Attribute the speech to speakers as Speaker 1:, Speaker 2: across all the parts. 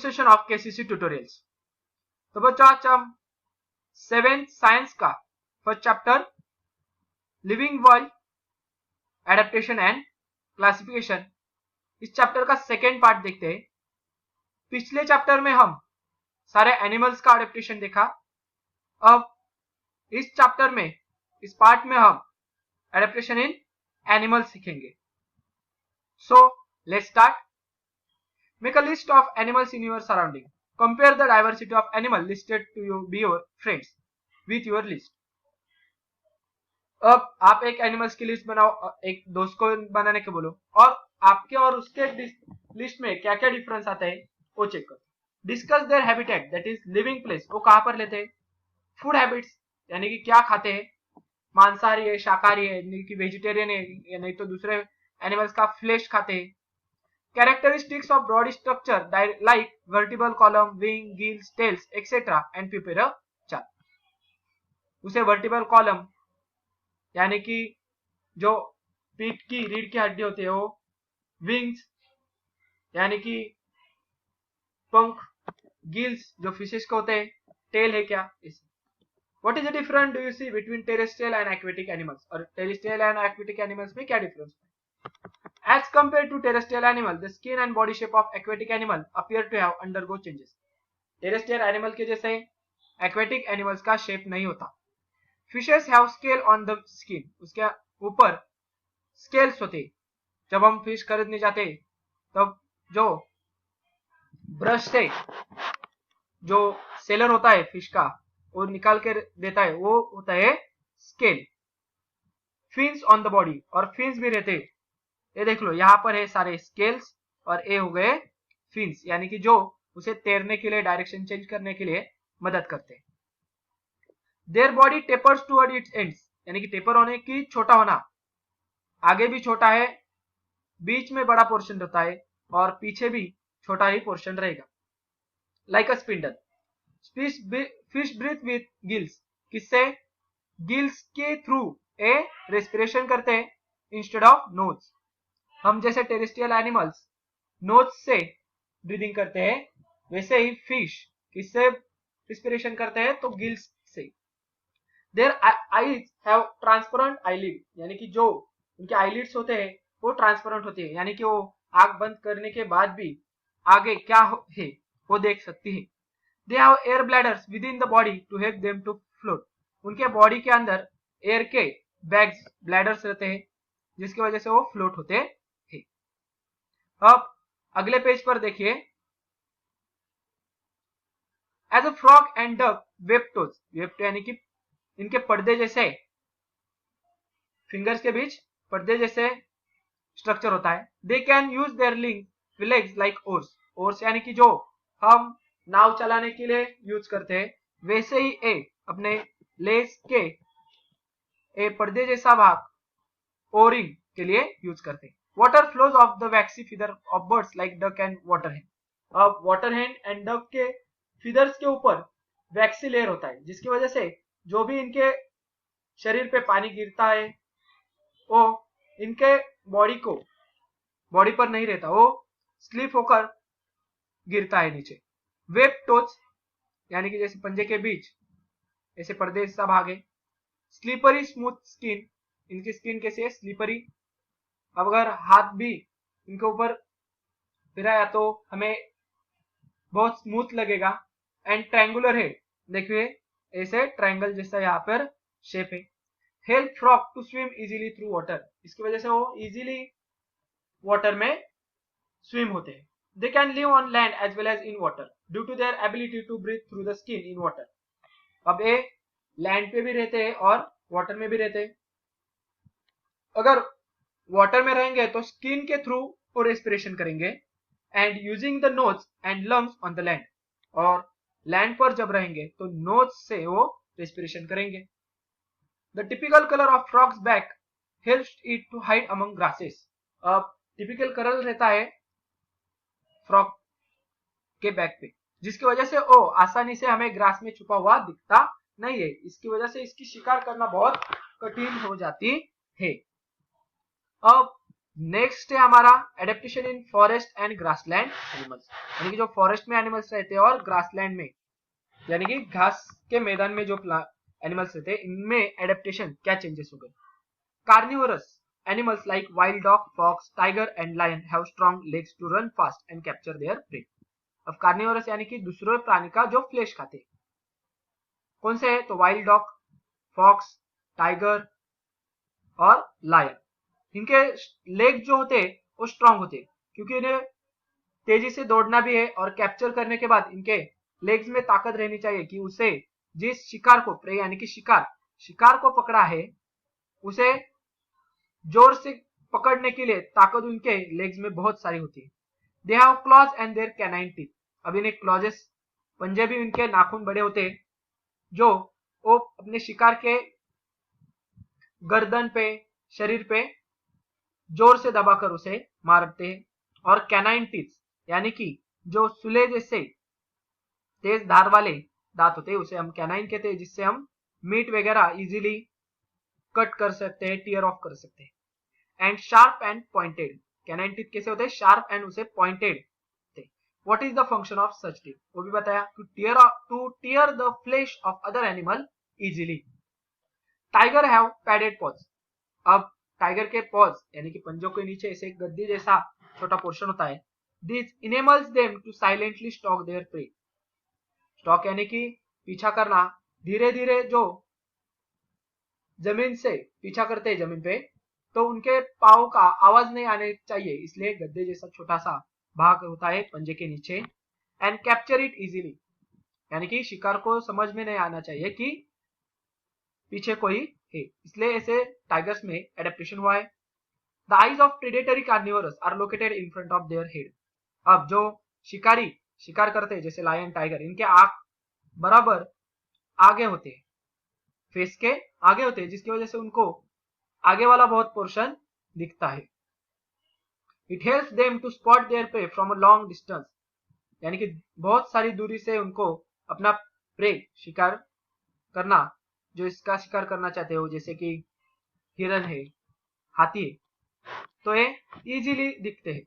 Speaker 1: Session of KCC tutorials. तो बच्चों आज हम 7th साइंस का first chapter living world adaptation and classification, इस चैप्टर का सेकेंड पार्ट देखते हैं। पिछले चैप्टर में हम सारे एनिमल्स का एडेप्टेशन देखा। अब इस चैप्टर में, इस पार्ट में हम एडेप्टेशन इन एनिमल्स सीखेंगे। So let's start. Make a list of animals in your surrounding. Compare the diversity of animals listed to you be your friends with your list. अब आप एक एनिमल्स की list बनाओ, एक दोस्त को बनाने के बोलो और आपके और उसके लिस्ट में क्या क्या डिफरेंस आता है वो चेक करो। Discuss their habitat, that is living place, वो कहां पर लेते हैं। फूड हैबिट्स, यानी कि क्या खाते हैं, मांसाहारी है, शाकाहारी है, यानी कि वेजिटेरियन है या नहीं तो दूसरे एनिमल्स का फ्लेश खाते हैं। Characteristics of broad structure like vertebral column, wing, gills, tails, etc. and prepare a chart. उसे vertebral column यानी कि जो पीठ की रीढ़ की हड्डी होती है वो, wings यानी कि पंख, gills जो फिशेस के होते हैं, tail है क्या इस। What is the difference do you see between terrestrial and aquatic animals? और terrestrial and aquatic animals में क्या डिफरेंस है? As compared to terrestrial animal, the skin and body shape of aquatic animal appear to have undergo changes. Terrestrial animal के जैसे aquatic animals का shape नहीं होता। Fishes have scale on the skin, उसके ऊपर scales होते। जब हम फिश खरीदने जाते तब जो ब्रश से जो सेलर होता है फिश का वो निकाल के देता है वो होता है scale. Fins on the body, और फिन्स भी रहते। ये देख लो यहाँ पर है सारे स्केल्स और ये हो गए फिन्स, यानी कि जो उसे तैरने के लिए, डायरेक्शन चेंज करने के लिए मदद करते हैं। Their body tapers toward it's ends, यानी कि टेपर होने की छोटा होना, आगे भी छोटा है, बीच में बड़ा पोर्शन रहता है और पीछे भी छोटा ही पोर्शन रहेगा। Like a spindle. Fish breathe with gills, किससे, गिल्स के थ्रू ए रेस्पिरेशन करते हैं इंस्टेड ऑफ नोज। हम जैसे टेरेस्ट्रियल एनिमल्स नोज से ब्रीदिंग करते हैं, वैसे ही फिश किससे रिस्पिरेशन करते हैं तो गिल्स से। Their eyes have transparent eyelid, यानी कि जो उनके आईलिड्स होते हैं वो ट्रांसपेरेंट होते हैं, यानी कि वो आंख बंद करने के बाद भी आगे क्या है वो देख सकती है। They have air bladders within the body to help them to float, उनके बॉडी के अंदर एयर के बैग्स, ब्लैडर्स रहते हैं जिसकी वजह से वो फ्लोट होते हैं। अब अगले पेज पर देखिए। As a frog and duck web toes, web toe यानी कि इनके पर्दे जैसे, फिंगर्स के बीच पर्दे जैसे स्ट्रक्चर होता है। They can use their legs like ores, ores यानी कि जो हम नाव चलाने के लिए यूज करते हैं, वैसे ही ए अपने लेग्स के ए पर्दे जैसा भाग ओरिंग के लिए यूज करते हैं। Water flows of the vaccine feather of birds like duck and water हेन। अब वाटर हेन एंड डक के फीदर्स के ऊपर वैक्सी लेयर होता है जिसकी वजह से जो भी इनके शरीर पे पानी गिरता है वो इनके बॉडी पर नहीं रहता, वो स्लिप होकर गिरता है नीचे। वेब टोज यानी कि जैसे पंजे के बीच ऐसे पर्दे जैसा भाग है। स्लीपरी स्मूथ स्किन, इनकी स्किन कैसे है, स्लीपरी। अब अगर हाथ भी इनके ऊपर फिराया तो हमें बहुत स्मूथ लगेगा। एंड ट्रायंगुलर है, देखिए ऐसे ट्रायंगल जैसा यहाँ पर शेप है। Help frog to swim easily through water, इसकी वजह से वो इजीली वाटर में स्विम होते हैं। They can live on land as well as in water due to their ability to breathe through the skin in water. अब ये land पे भी रहते हैं और वाटर में भी रहते हैं। अगर वाटर में रहेंगे तो स्किन के थ्रू वो रेस्पिरेशन करेंगे and using the nose and lungs on the land, और लैंड पर जब रहेंगे तो नोज से वो रेस्पिरेशन करेंगे। The typical colour of frogs back helps it to hide among grasses. अब टिपिकल कलर रहता है फ्रॉग के बैक पे जिसकी वजह से वो आसानी से हमें ग्रास में छुपा हुआ दिखता नहीं है, इसकी वजह से इसकी शिकार करना बहुत कठिन हो जाती है। अब नेक्स्ट है हमारा adaptation in forest and grassland animals, यानी कि जो फॉरेस्ट में एनिमल्स रहते हैं और ग्रासलैंड में यानी कि घास के मैदान में जो एनिमल्स रहते हैं, इनमें एडेप्टेशन क्या चेंजेस हो गए। Carnivorous animals like wild dog, fox, tiger and lion have strong legs to run fast and capture their prey. अब कार्निवोरस यानी कि दूसरे प्राणी का जो फ्लेश खाते हैं, कौन से है तो वाइल्ड डॉग, फॉक्स, टाइगर और लायन। इनके लेग जो होते हैं वो स्ट्रांग होते हैं क्योंकि इन्हें तेजी से दौड़ना भी है और कैप्चर करने के बाद इनके लेग्स में ताकत रहनी चाहिए कि उसे जिस शिकार को प्रे यानी कि शिकार को पकड़ा है उसे जोर से पकड़ने के लिए ताकत उनके लेग्स में बहुत सारी होती है। They have claws and their canine teeth. अब इन्हें क्लॉजेस पंजे भी इनके नाखून बड़े होते हैं जो वो अपने शिकार के गर्दन पे शरीर पे जोर से दबाकर उसे मारते हैं। और कैनाइन टीथ यानी कि जो सुले जैसे तेज धार वाले दांत होते हैं उसे हम कैनाइन कहते हैं, जिससे हम मीट वगैरह इजीली कट कर सकते हैं, टीयर ऑफ कर सकते हैं। And sharp and pointed, canine teeth कैसे होते हैं, शार्प एंड उसे pointed. What is the function of such teeth, वो भी बताया, to tear the flesh of other animal easily. Tiger have padded paws. अब टाइगर के पॉज यानी कि पंजों के नीचे ऐसे एक गद्दी जैसा छोटा पोर्शन होता है। This enables them to silently stalk their prey. Stalk यानी कि पीछा करना, धीरे धीरे जो जमीन से पीछा करते हैं जमीन पे, तो उनके पाँव का आवाज नहीं आने चाहिए, इसलिए गद्दे जैसा छोटा सा भाग होता है पंजे के नीचे। एंड कैप्चर इट इजीली, यानी कि शिकार को समझ में नहीं आना चाहिए कि पीछे कोई है, इसलिए ऐसे टाइगर्स में एडेप्टेशन हुआ है। The eyes of predatory carnivorous are located in front of their head. अब जो शिकारी शिकार करते हैं जैसे लायन, टाइगर, इनके आंख बराबर आगे होते हैं, फेस के आगे होते हैं, जिसकी वजह से उनको आगे वाला बहुत पोर्शन दिखता है। It helps them to spot their prey from a long distance, यानी कि बहुत सारी दूरी से उनको अपना प्रे शिकार करना, जो इसका शिकार करना चाहते हो जैसे कि हिरन है, हाथी है, तो ये इजीली दिखते हैं।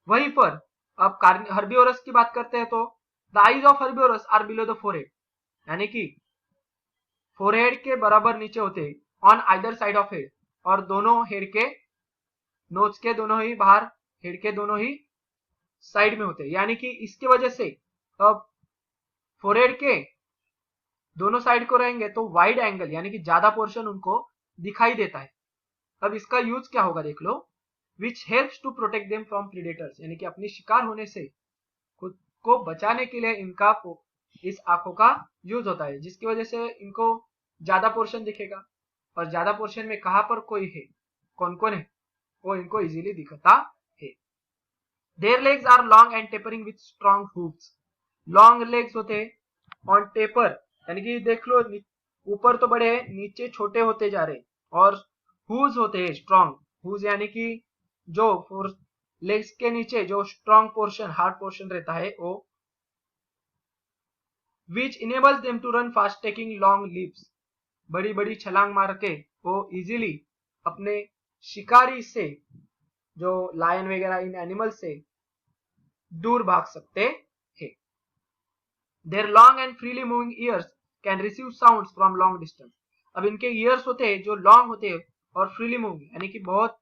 Speaker 1: वहीं पर अब हर्बिवोरस की बात करते हैं तो the eyes of herbivorous are below the forehead, यानी कि फोरहेड के बराबर नीचे होते हैं on either side of head, और दोनों हेड के नोज के दोनों ही बाहर, हेड के दोनों ही साइड में होते हैं, यानी कि इसकी वजह से अब फोरहेड के दोनों साइड को रहेंगे तो वाइड एंगल यानी कि ज्यादा पोर्शन उनको दिखाई देता है। अब इसका यूज क्या होगा देख लो, which helps to protect them from predators, यानी कि अपनी शिकार होने से खुद को बचाने के लिए इनका इस आंखों का यूज होता है, जिसकी वजह से इनको ज्यादा पोर्शन दिखेगा, और ज्यादा पोर्शन में कहां पर कोई है, कौन कौन है, वो इनको इजीली दिखता है। Their legs are long and tapering with strong hooves. Long legs होते हैं ऑन टेपर, यानी कि देख लो ऊपर तो बड़े हैं, नीचे छोटे होते जा रहे, और हूज होते हैं स्ट्रॉन्ग। हूज यानी कि जो लेग्स के नीचे जो स्ट्रॉन्ग पोर्शन, हार्ड पोर्शन रहता है वो, which enables them to run fast taking long leaps. बड़ी बड़ी छलांग मार के वो इजीली अपने शिकारी से, जो लायन वगैरह इन एनिमल से दूर भाग सकते हैं। Their long and freely moving ears can receive sounds from long distance. अब इनके ईयर्स होते हैं जो लॉन्ग होते हैं और फ्रीली मूविंग यानी कि बहुत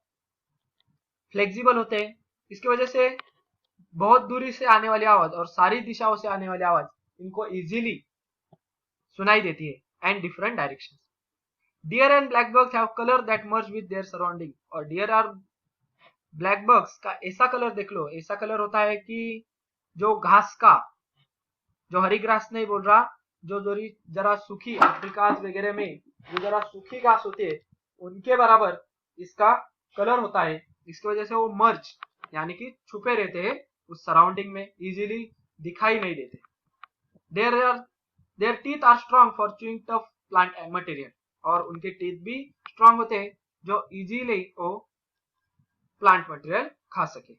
Speaker 1: फ्लेक्सिबल होते हैं, इसकी वजह से बहुत दूरी से आने वाली आवाज और सारी दिशाओं से आने वाली आवाज इनको इजीली सुनाई देती है and different direction. Deer and black bucks have colour that merge with their surrounding. और डियर और ब्लैक बग्स का ऐसा कलर देख लो, ऐसा कलर होता है कि जो घास का, जो हरी घास नहीं बोल रहा, जो जरा सूखी अफ्रीका वगैरह में जो जरा सूखी घास होती है उनके बराबर इसका कलर होता है। इसकी वजह से वो मर्ज यानी कि छुपे रहते हैं उस सराउंडिंग में, इजीली दिखाई नहीं देते। Their teeth are strong for chewing tough plant material. और उनके टीथ भी स्ट्रॉन्ग होते हैं जो इजीली वो प्लांट मटेरियल खा सके।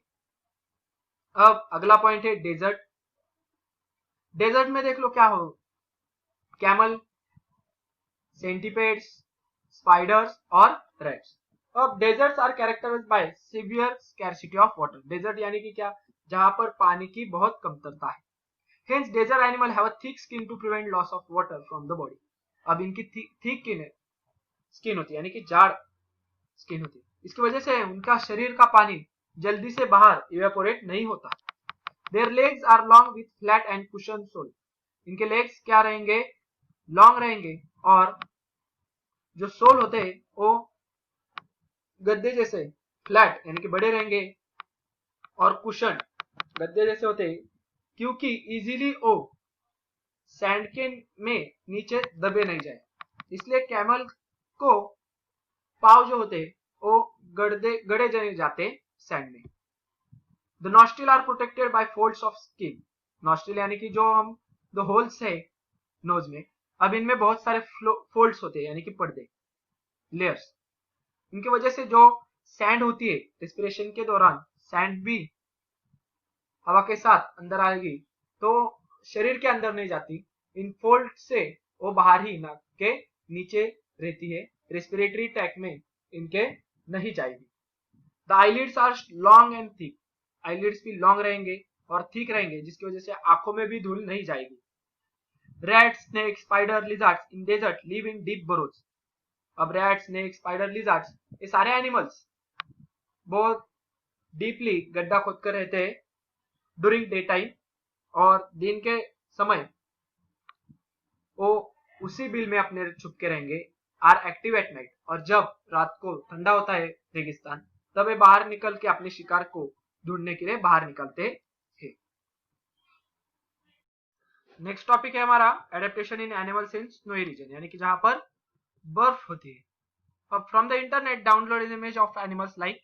Speaker 1: अब अगला पॉइंट है डेजर्ट। डेजर्ट में देख लो क्या हो, कैमल, सेंटीपेड्स, स्पाइडर्स और रैट्स। अब deserts are characterised by severe scarcity of water. Desert यानी कि क्या, जहां पर पानी की बहुत कमतरता है। Hence desert animal have a thick skin to prevent loss of water from the body. अब इनकी थिक स्किन होती है यानी कि जाड़ स्किन होती है, इसकी वजह से उनका शरीर का पानी जल्दी से बाहर इवेपोरेट नहीं होता। Their legs are long with flat and cushion sole. इनके लेग्स क्या रहेंगे, लॉन्ग रहेंगे, और जो सोल होते हैं वो गद्दे जैसे फ्लैट यानी कि बड़े रहेंगे, और कुशन गद्दे जैसे होते हैं, क्योंकि इजीली वो सैंड के में नीचे दबे नहीं जाए। इसलिए कैमल को पाव जो होते वो गड़े जाते सैंड में। The nostril are protected by folds of skin. Nostril यानी कि जो हम द होल्स है नोज में, अब इनमें बहुत सारे फोल्ड्स होते हैं यानी कि पर्दे, लेयर्स। इनकी वजह से जो सैंड होती है रेस्पिरेशन के दौरान, सैंड भी हवा के साथ अंदर आएगी तो शरीर के अंदर नहीं जाती, इन फोल्ड से वो बाहर ही नाक के नीचे रहती है, रेस्पिरेटरी ट्रैक में इनके नहीं जाएगी। The eyelids are long and thick. Eyelids भी लॉन्ग रहेंगे और थिक रहेंगे, जिसकी वजह से आंखों में भी धूल नहीं जाएगी। Rat, snake, spider, lizards in desert live in deep burrows. अब रैट, स्नेक, स्पाइडर, लिजर्ड्स ये सारे एनिमल्स बहुत डीपली गड्ढा खोदकर रहते हैं ड्यूरिंग डे टाइम, और दिन के समय वो उसी बिल में अपने छुप के रहेंगे। आर एक्टिव एट नाइट, और जब रात को ठंडा होता है रेगिस्तान, तब वे बाहर निकल के अपने शिकार को ढूंढने के लिए बाहर निकलते हैं। नेक्स्ट टॉपिक है हमारा adaptation in animals in snowy region, यानी कि जहां पर बर्फ होती है। अब from the internet download is image of animals like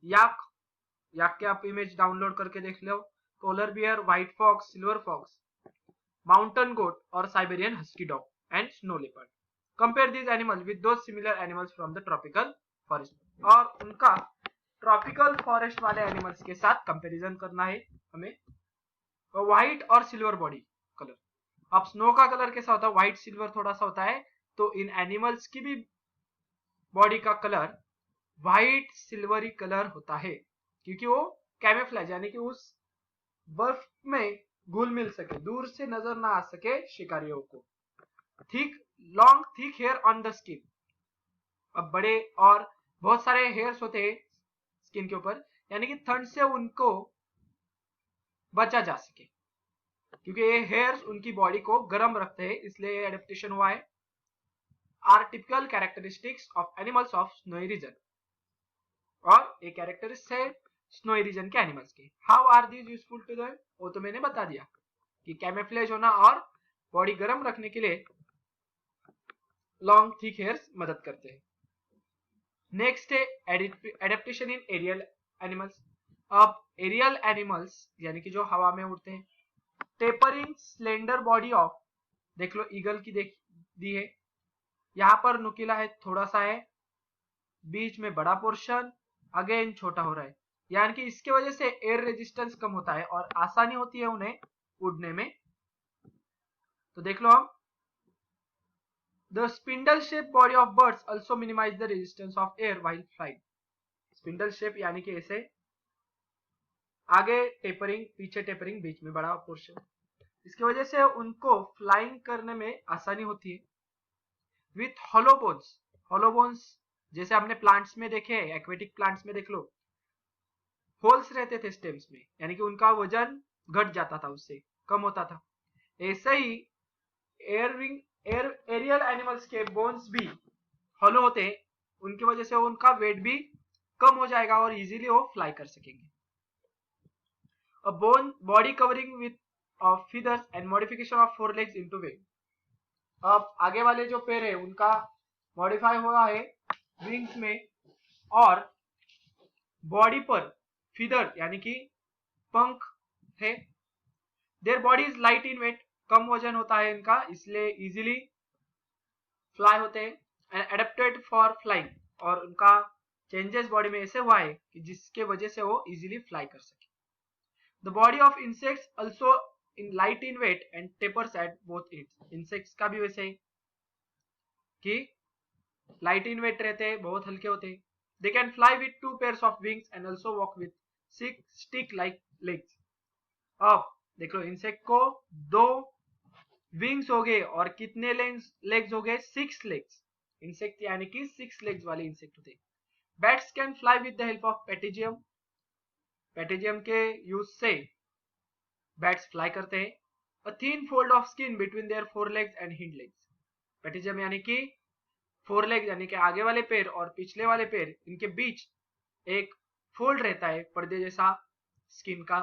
Speaker 1: yak. Yak के आप इमेज डाउनलोड करके देख लो। Polar bear, white fox, silver fox, mountain goat और Siberian husky dog and snow leopard. Compare these animals with those similar animals from the tropical forest, और उनका tropical forest वाले animals के साथ कंपैरिजन करना है हमें। व्हाइट और सिल्वर बॉडी कलर। अब स्नो का कलर कैसा होता है, व्हाइट सिल्वर थोड़ा सा होता है, तो इन एनिमल्स की भी बॉडी का कलर व्हाइट सिल्वरी कलर होता है, क्योंकि वो कैमोफ्लेज यानी कि उस बर्फ में घुल मिल सके, दूर से नजर ना आ सके शिकारियों को। Thick long thick hair on the skin. अब बड़े और बहुत सारे हेयर्स होते हैं स्किन के ऊपर, यानी कि ठंड से उनको बचा जा सके, क्योंकि ये हेयर्स उनकी बॉडी को गर्म रखते हैं, इसलिए ये एडेप्टेशन हुआ है। Are typical characteristics of animals of snowy region, और ये कैरेक्टरिस्टिक्स है स्नोई रीजन के एनिमल्स के। How are these useful to them, वो तो मैंने बता दिया कि कैमोफ्लेज होना और बॉडी गर्म रखने के लिए लॉन्ग थिक हेयर्स मदद करते हैं। नेक्स्ट है एडेप्टेशन इन एरियल एनिमल्स। अब एरियल एनिमल्स यानी कि जो हवा में उड़ते हैं, टेपरिंग स्लेंडर बॉडी ऑफ, देख लो ईगल की दी है, यहाँ पर नुकीला है, थोड़ा सा है, बीच में बड़ा पोर्शन, अगेन छोटा हो रहा है, यानी कि इसके वजह से एयर रेजिस्टेंस कम होता है और आसानी होती है उन्हें उड़ने में। तो देख लो हम, the spindle shape body of birds also minimise the resistance of air while flying. Spindle shape यानी कि ऐसे आगे टेपरिंग, पीछे टेपरिंग, बीच में बड़ा पोर्शन, इसकी वजह से उनको फ्लाइंग करने में आसानी होती है। With hollow bones, hollow bones जैसे आपने प्लांट्स में देखे, एक्वेटिक प्लांट्स में देख लो, होल्स रहते थे स्टेम्स में, यानी कि उनका वजन घट जाता था, उससे कम होता था। ऐसे ही एरियल एनिमल्स के बोन्स भी हॉलो होते हैं, उनकी वजह से उनका वेट भी कम हो जाएगा और इजीली वो फ्लाई कर सकेंगे। A bone body covering with feathers and modification of four legs into wing. अब आगे वाले जो पैर है उनका मॉडिफाई हुआ है विंग्स में, और बॉडी पर फीदर यानी कि पंख है। Their body is light in weight, कम वजन होता है इनका, इसलिए इजीली फ्लाई होते हैं। एंड एडेप्टेड फॉर फ्लाइंग, और उनका चेंजेस बॉडी में ऐसे हुआ है कि जिसके वजह से वो इजीली फ्लाई कर सके। The body of insects also in light in weight and tapers at both ends. Insects का भी वैसे ही कि light in weight रहते हैं, बहुत हल्के होते हैं, They can fly with 2 pairs of wings and also walk with 6 stick-like legs. अब देख लो इंसेक्ट को 2 विंग्स हो गए और कितने लेग्स हो गए? 6 लेग्स. इंसेक्ट यानी कि 6 लेग्स वाले इंसेक्ट होते हैं. Bats can fly with the help of patagium. Patagium के यूज से बैट्स फ्लाई करते हैं. A thin fold of skin between their fore legs and hind legs. Patagium यानी कि फोर लेग यानी कि आगे वाले पैर और पिछले वाले पैर, इनके बीच एक फोल्ड रहता है पर्दे जैसा स्किन का,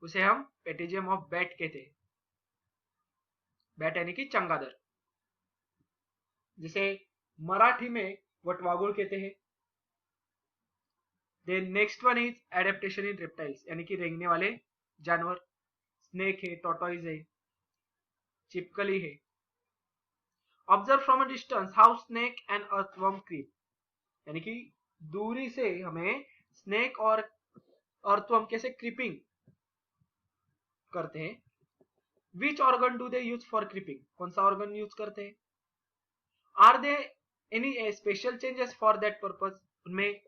Speaker 1: उसे हम पेटिजियम ऑफ बैट कहते हैं. बैट यानी कि चमगादड़, जिसे मराठी में वटवागुड़ कहते हैं. Then next one is adaptation in reptiles, यानी कि रेंगने वाले जानवर. स्नेक है, टॉर्टोइज है, चिपकली है. Observe from a distance how snake and earthworm creep, यानी कि दूरी से हमें स्नेक और अर्थवर्म कैसे क्रीपिंग करते हैं. Which organ do they use for creeping, कौन सा ऑर्गन यूज करते हैं. Are they any special changes for that purpose, उनमें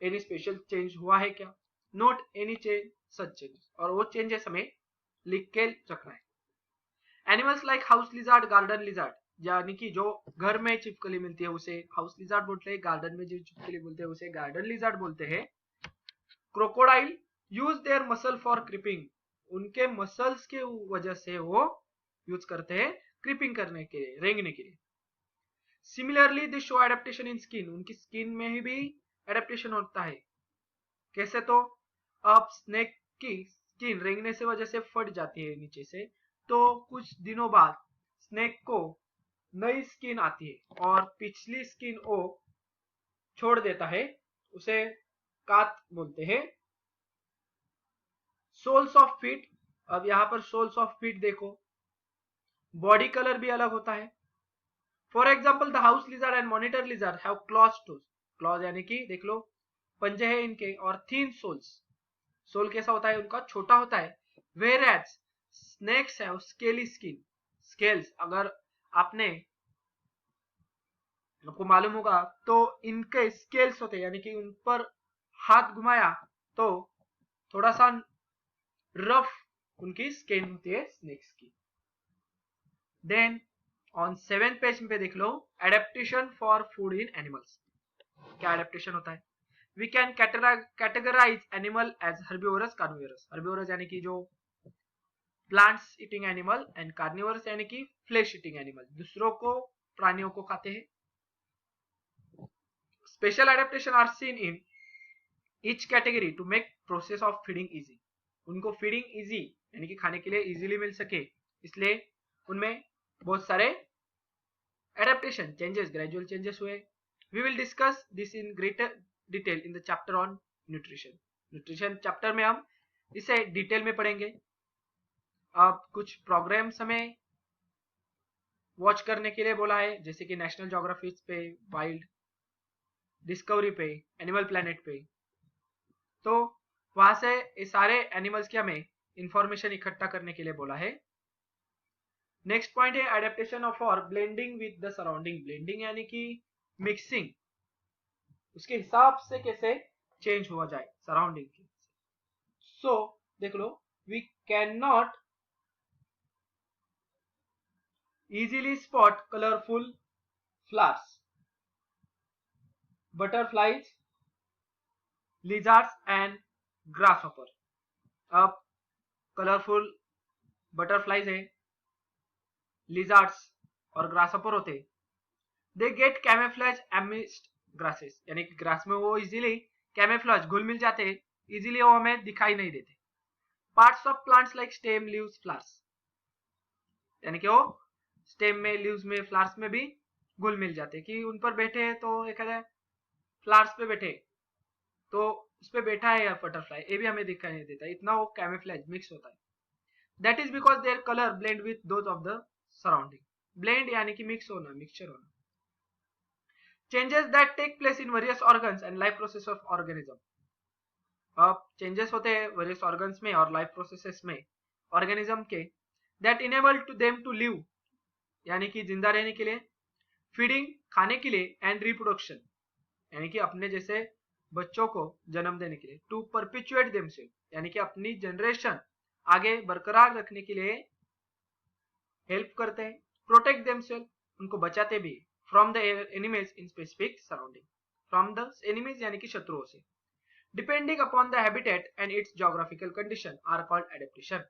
Speaker 1: एनी स्पेशल चेंज हुआ है क्या. Note any change such changes, और वो चेंजेस हमें लिख के रखना है. Animals like house lizard, garden lizard, यानी कि जो घर में चिपकली मिलती है उसे हाउस लिजार्ड बोलते हैं, गार्डन में जो चिपकली बोलते हैं उसे गार्डन लिजार्ड बोलते हैं. Crocodile use their muscle for creeping, उनके मसल्स के वजह से वो यूज करते हैं क्रीपिंग करने के लिए, रेंगने के लिए. सिमिलरली दे शो एडेप्टेशन इन स्किन, उनकी स्किन में ही भी एडेप्टेशन होता है. कैसे? तो अब स्नेक की स्किन रेंगने से वजह से फट जाती है नीचे से, तो कुछ दिनों बाद स्नेक को नई स्किन आती है और पिछली स्किन वो छोड़ देता है, उसे कात बोलते हैं. सोल्स ऑफ फीट, अब यहां पर सोल्स ऑफ फीट देखो, बॉडी कलर भी अलग होता है. For example the house lizard and monitor lizard have clause toes. Clause यानी कि देख लो पंजे हैं इनके, और थिन सोल्स. सोल कैसा होता है उनका? छोटा होता है. Whereas snakes have scaly skin. Scales, अगर आपको मालूम होगा तो इनके स्केल्स होते हैं, यानी कि उन पर हाथ घुमाया तो थोड़ा सा रफ उनकी स्किन होती है स्नेक्स की. देन ऑन 7th पेज पे देख लो, adaptation for food in animals. क्या एडेप्टेशन होता है? We can categorise animal as herbivorous, carnivorous. Herbivorous यानी कि जो plants eating animal, and carnivorous यानी कि फ्लेश ईटिंग एनिमल, दूसरों को, प्राणियों को खाते हैं. Special adaptation are seen in each category to make process of feeding easy. उनको फीडिंग इजी यानी कि खाने के लिए इजीली मिल सके, इसलिए उनमें बहुत सारे एडेप्टेशन चेंजेस, ग्रेजुअल चेंजेस हुए. We will discuss this in greater detail in the chapter on nutrition. Nutrition chapter में हम इसे डिटेल में पढ़ेंगे. अब कुछ प्रोग्राम्स हमें वॉच करने के लिए बोला है, जैसे कि नेशनल ज्योग्राफी पे, वाइल्ड, डिस्कवरी पे, एनिमल प्लेनेट पे. तो वहां से ये सारे एनिमल्स की हमें इंफॉर्मेशन इकट्ठा करने के लिए बोला है. नेक्स्ट पॉइंट है एडेप्टेशन ऑफ और blending with the surrounding. Blending यानी कि मिक्सिंग, उसके हिसाब से कैसे चेंज हुआ जाए सराउंडिंग के. सो देख लो, we can not easily spot colorful flowers, butterflies, lizards and grasshopper. अब कलरफुल बटरफ्लाइज है, लिजार्ड्स और ग्रासहॉपर होते. They get camouflage amidst grasses, यानी कि ग्रास में वो इजीली कैमोफ्लेज घुल मिल जाते हैं, इजीली वो हमें दिखाई नहीं देते. Parts of plants like stem, leaves, flowers, यानी कि वो स्टेम में, लीव्स में, फ्लावर्स में भी घुल मिल जाते, कि उन पर बैठे हैं तो एक फ्लावर्स पे बैठे तो उस पे बैठा है या बटरफ्लाई, ये भी हमें दिखाई नहीं देता, इतना वो कैमोफ्लेज मिक्स होता है. That is because their colour blend with those of the surrounding. Blend यानी कि मिक्स होना, मिक्सचर होना. Changes that take place in various organs and life process of organism. अब चेंजेस होते हैं वेरियस ऑर्गन्स में और लाइफ प्रोसेसेस में ऑर्गेनिज्म के, that enable to them to live, यानी कि जिंदा रहने के लिए, फीडिंग खाने के लिए, एंड रिप्रोडक्शन यानी कि अपने जैसे बच्चों को जन्म देने के लिए, टू परपिचुएट देमसेल्फ यानी कि अपनी जनरेशन आगे बरकरार रखने के लिए हेल्प करते हैं, प्रोटेक्ट देमसेल्फ उनको बचाते भी, from the enemies in specific surrounding, from the enemies यानी कि शत्रुओं से, depending upon the habitat and its geographical condition are called adaptation.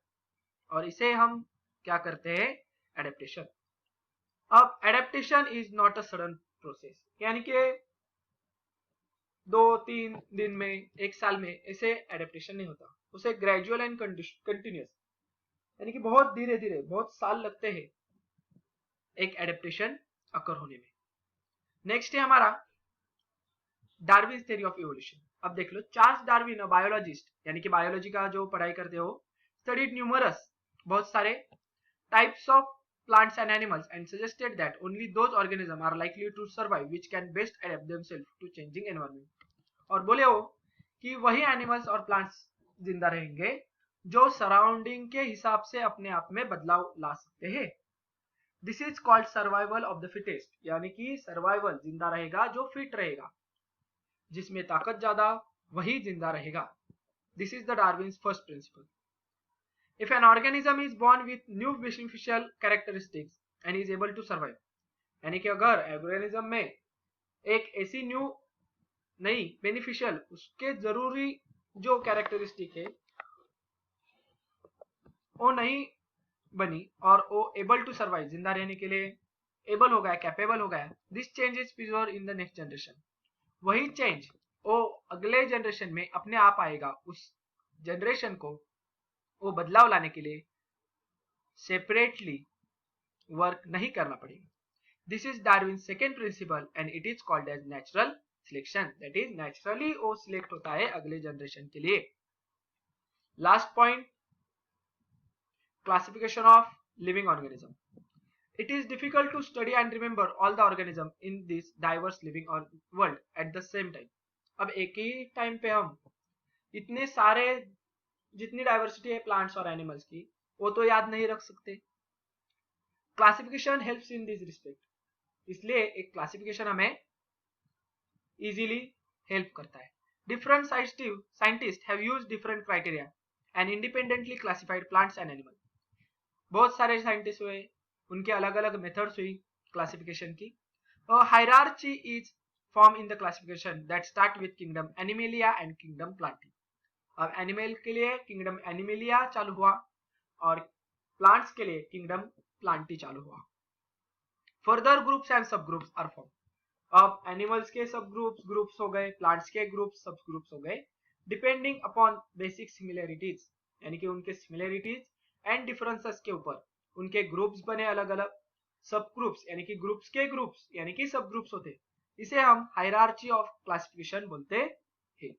Speaker 1: और इसे हम क्या करते हैं, एडेप्टेशन। अब adaptation is not a sudden process, यानी कि 2-3 दिन में, 1 साल में ऐसे एडेप्टेशन नहीं होता, उसे ग्रेजुअल एंड कंटिन्यूअस यानी कि बहुत धीरे धीरे बहुत साल लगते हैं एक एडेप्टेशन अकर होने में। नेक्स्ट है हमारा डार्विन थ्योरी ऑफ इवोल्यूशन। अब देख लो, चार्ल्स डार्विन बायोलॉजिस्ट यानी कि बायोलॉजी का जो पढ़ाई करते हो, स्टडीड न्यूमरस बहुत सारे types of plants and animals and suggested that only those organisms are likely to survive which can best adapt themselves to changing environment। और बोले हो कि वही एनिमल्स और प्लांट्स जिंदा रहेंगे जो सराउंडिंग के हिसाब से अपने आप में बदलाव ला सकते हैं। This is called survival of the fittest, यानी कि सर्वाइवल जिंदा रहेगा जो फिट रहेगा, जिसमें ताकत ज्यादा वही जिंदा रहेगा। This is the Darwin's first principle. If an organism is born with new beneficial characteristics and is able to survive, यानी कि अगर ऑर्गेनिज्म में एक ऐसी नई बेनिफिशियल उसके जरूरी जो कैरेक्टरिस्टिक है वो नहीं बनी और वो एबल टू सर्वाइव जिंदा रहने के लिए एबल हो गया, कैपेबल हो गया, this change is preserve in the next generation. वही चेंज वो अगले जनरेशन में अपने आप आएगा, उस जनरेशन को वो बदलाव लाने के लिए सेपरेटली वर्क नहीं करना पड़ेगा। This is Darwin second principle and it is called as natural selection, that is naturally वो सिलेक्ट होता है अगले जनरेशन के लिए। Last point, classification of living organism. It is difficult to study and remember all the organism in this diverse living world at the same time. अब एक ही time पे हम इतने सारे जितनी डाइवर्सिटी है प्लांट्स और एनिमल्स की वो तो याद नहीं रख सकते। Classification helps in this respect, इसलिए एक क्लासिफिकेशन हमें इजीली हेल्प करता है। Different scientist have used different criteria and independently classified plants and animal. बहुत सारे साइंटिस्ट हुए, उनके अलग अलग मेथड्स हुई क्लासिफिकेशन की। Hierarchy is form in the classification that start with kingdom animalia and kingdom plantae. अब एनिमल के लिए किंगडम एनिमेलिया चालू हुआ और प्लांट्स के लिए किंगडम प्लांटी चालू हुआ। फर्दर ग्रुप्स एंड सब ग्रुप्स आर फॉर्म। अब एनिमल्स के सब ग्रुप्स हो गए, प्लांट्स के सब ग्रुप्स हो गए, डिपेंडिंग अपॉन बेसिक सिमिलरिटीज, यानी कि उनके सिमिलरिटीज एंड डिफरेंसेस के ऊपर उनके ग्रुप्स बने अलग अलग। सब ग्रुप्स यानी कि ग्रुप्स के ग्रुप्स यानी कि सब ग्रुप्स होते, इसे हम हायरार्ची ऑफ क्लासिफिकेशन बोलते हैं।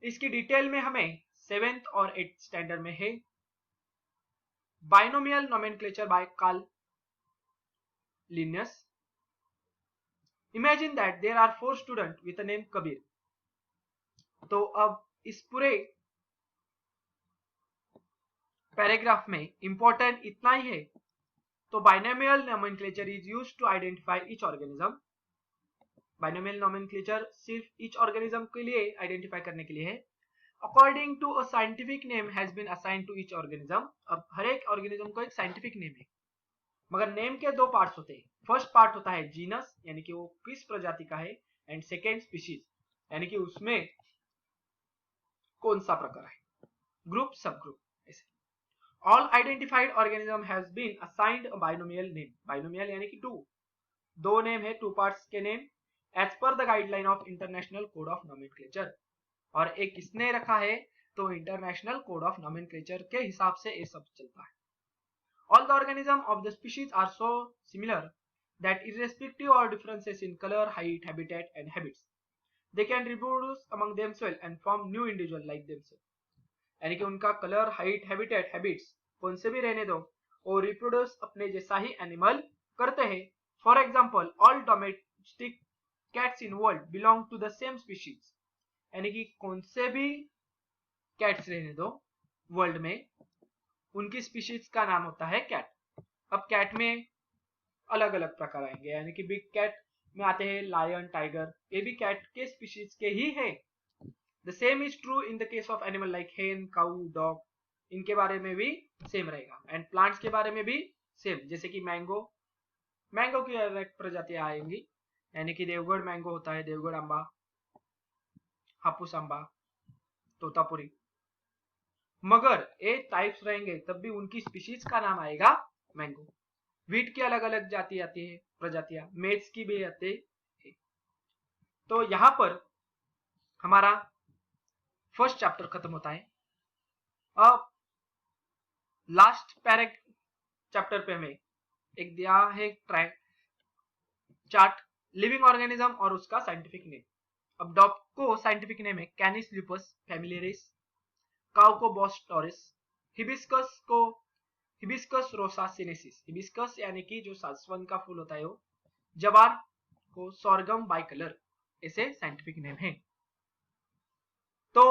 Speaker 1: इसकी डिटेल में हमें 7th और 8th स्टैंडर्ड में है। Binomial nomenclature by Carl Linnaeus. Imagine that there are 4 student with the name Kabir. तो अब इस पूरे पैराग्राफ में इंपॉर्टेंट इतना ही है। तो binomial nomenclature is used to identify each organism. Binomial nomenclature सिर्फ ईच ऑर्गेनिज्म के लिए आइडेंटिफाई करने के लिए है। According to a scientific name has been assigned to each organism। अब हर एक ऑर्गेनिज्म को एक साइंटिफिक नेम है, मगर नेम के 2 पार्ट्स होते हैं। फर्स्ट पार्ट होता है जीनस, यानी कि वो किस प्रजाति का है, एंड सेकेंड स्पीशीज, यानी कि उसमें कौन सा प्रकार है, ग्रुप सब ग्रुप ऐसे। All identified organism has been assigned a binomial name. Binomial यानी कि 2 नेम है, 2 पार्ट्स के name, as per the guideline of international code of nomenclature. और एक किसने रखा है, तो इंटरनेशनल कोड ऑफ नोमेनक्लेचर के हिसाब से ये सब चलता है। All the organism of the species are so similar that irrespective of differences in color, height, habitat and habits, they can reproduce among themselves and form new individual like themselves। यानी कि उनका कलर, हाइट, हैबिटेट, हैबिट्स कौन से भी रहने दो, वो reproduce अपने जैसा ही एनिमल करते हैं। For example, all domestic cats in world belong to the same species, यानी कि कौन से भी कैट्स रहने दो वर्ल्ड में, उनकी स्पीशीज का नाम होता है कैट। अब कैट में अलग अलग प्रकार आएंगे, यानी कि बिग कैट, में आते हैं लायन, टाइगर, ये भी कैट के स्पीशीज के ही है। The same is true in the case of animal like हेन, काऊ, डॉग, इनके बारे में भी सेम रहेगा। एंड प्लांट्स के बारे में भी सेम, जैसे कि मैंगो, मैंगो की अलग प्रजातियां आएंगी, यानी कि देवगढ़ मैंगो होता है, देवगढ़ आंबा, हापुस आंबा, तोतापुरी, मगर ये टाइप्स रहेंगे तब भी उनकी स्पीशीज का नाम आएगा मैंगो। वीट की अलग अलग जाति आती है, प्रजातियां, मेज की भी आती है। तो यहां पर हमारा फर्स्ट चैप्टर खत्म होता है। अब लास्ट पैरेग चैप्टर पे हमें एक दिया है चार्ट, लिविंग ऑर्गेनिज्म और उसका साइंटिफिक नेम। अब डॉग को साइंटिफिक नेम है कैनिस लुपस फैमिलियरिस, काउ को बॉस टॉरिस, हिबिस्कस को हिबिस्कस रोसा सिनेसिस, हिबिस्कस यानी कि जो सासवन का फूल होता है वो, जवार को सोरगम बाइकलर, ऐसे साइंटिफिक नेम है। तो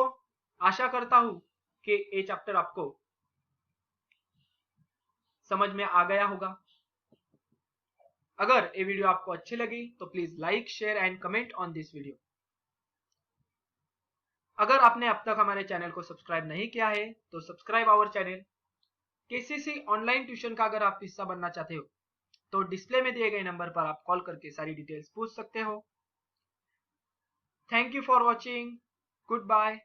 Speaker 1: आशा करता हूं कि ये चैप्टर आपको समझ में आ गया होगा। अगर ये वीडियो आपको अच्छी लगी तो please like, share and comment on this video. अगर आपने अब तक हमारे चैनल को सब्सक्राइब नहीं किया है तो subscribe our channel. KCC online tuition का अगर आप हिस्सा बनना चाहते हो तो डिस्प्ले में दिए गए नंबर पर आप कॉल करके सारी डिटेल्स पूछ सकते हो। Thank you for watching, good bye.